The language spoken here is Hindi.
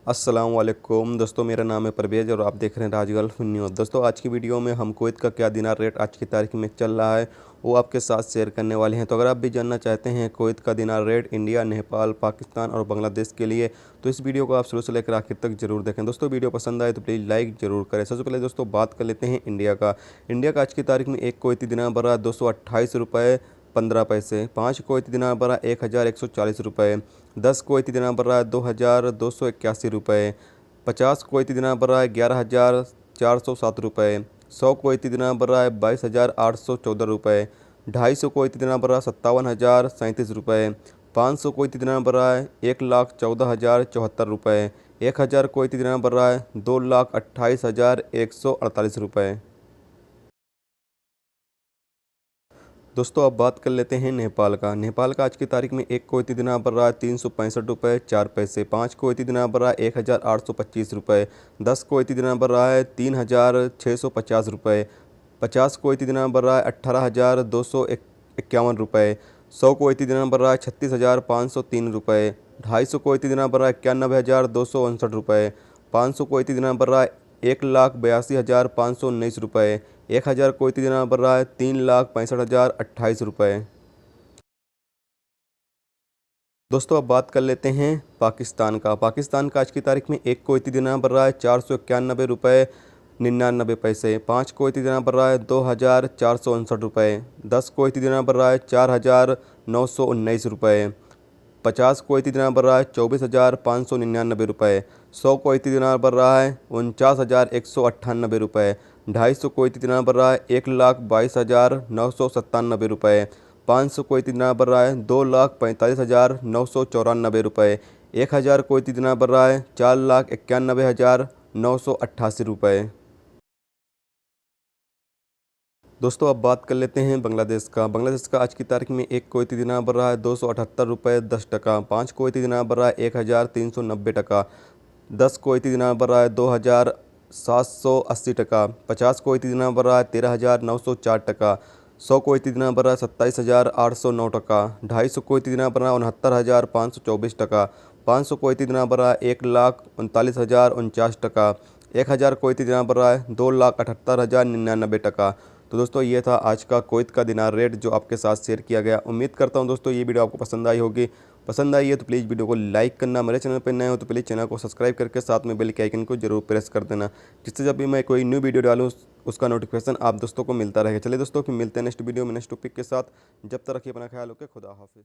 अस्सलाम वालेकुम दोस्तों, मेरा नाम है परवेज़ और आप देख रहे हैं राज गल्फ न्यूज़। दोस्तों, आज की वीडियो में हम कुवैत का क्या दिनार रेट आज की तारीख में चल रहा है वो आपके साथ शेयर करने वाले हैं। तो अगर आप भी जानना चाहते हैं कुवैत का दिनार रेट इंडिया, नेपाल, पाकिस्तान और बांग्लादेश के लिए, तो इस वीडियो को आप शुरू से लेकर आखिर तक जरूर देखें। दोस्तों, वीडियो पसंद आए तो प्लीज़ लाइक जरूर करें। सबसे पहले दोस्तों बात कर लेते हैं इंडिया का। आज की तारीख में एक कुवैती दिनार बरा 228 रुपये 15 पैसे, 5 कुवैती दिनार बरा 1140 रुपये, 10 कुवैती दिनार बरा 2281 रुपये, 50 कुवैती दिनार बरा 11,407 रुपये, 100 कुवैती दिनार बरा 22,814 रुपये, 250 कुवैती दिनार बरा 57,037 रुपये, 500 कुवैती दिनार बरा 1,14,074 रुपये, 1000 कुवैती दिनार बरा 2,28,148 रुपये। दोस्तों, अब बात कर लेते हैं नेपाल का। आज की तारीख में एक कुवैती दिनार बन रहा है 365 रुपये 4 पैसे, 5 कुवैती दिनार बन रहा है 1,825 रुपये, 10 कुवैती दिनार बन रहा है 3,650 रुपये, 50 कुवैती दिनार बन रहा है 18,251 रुपये, 100 कुवैती दिनार बन रहा है 36,503 रुपये, 250 कुवैती दिनार बन रहा है 91,259 रुपये, 500 कुवैती दिनार बन रहा है 1,82,519 रुपये, 1000 कुवैती दिनार बन रहा है 3,65,028 रुपये। दोस्तों, अब बात कर लेते हैं पाकिस्तान का। आज की तारीख में एक कुवैती दिनार बन रहा है 491 रुपये 99 पैसे, 5 कुवैती दिनार बन रहा है 2,459 रुपये, 10 कुवैती दिनार बन रहा है 4,919 रुपये, 50 कुवैती दिनार बन रहा है 24,599 रुपये, 100 कुवैती दिनार बन रहा है 49,198 रुपये, 250 कुवैती दिनार बन रहा है 1,22,997 रुपये, 500 कुवैती दिनार बन रहा है 2,45,994 रुपये, 1000 कुवैती दिनार बन रहा है 4,91,988 रुपये। दोस्तों, अब बात कर लेते हैं बांग्लादेश का। आज की तारीख में एक कुवैती दिनार बन रहा है 278 रुपये 10 टका, 5 कुवैती दिनार बन रहा है 1,390 टका, 10 कुवैती दिनार बन रहा है 2,780 टका, 50 कुवैती दिनार बन रहा है 13,904 टका, 100 कुवैती दिनार बन रहा है 27,809 टका, 250 कुवैती दिनार बन रहा है 69,524 टका, 500 कुवैती दिनार बन रहा है 1,39,049 टका, 1000 कुवैती दिनार बन रहा है 2,78,099 टका। तो दोस्तों, ये था आज का कुवैत का दिनार रेट जो आपके साथ शेयर किया गया। उम्मीद करता हूँ दोस्तों ये वीडियो आपको पसंद आई होगी। पसंद आई है तो प्लीज़ वीडियो को लाइक करना, मेरे चैनल पर नए हो तो प्लीज़ चैनल को सब्सक्राइब करके साथ में बेल के आइकन को जरूर प्रेस कर देना, जिससे जब भी मैं कोई न्यू वीडियो डालूँ उसका नोटिफिकेशन आप दोस्तों को मिलता रहेगा। चलिए दोस्तों, फिर मिलते हैं नेक्स्ट वीडियो में नेक्स्ट टॉपिक के साथ। जब तक रखिए अपना ख्याल, ओके, खुदा हाफिज़।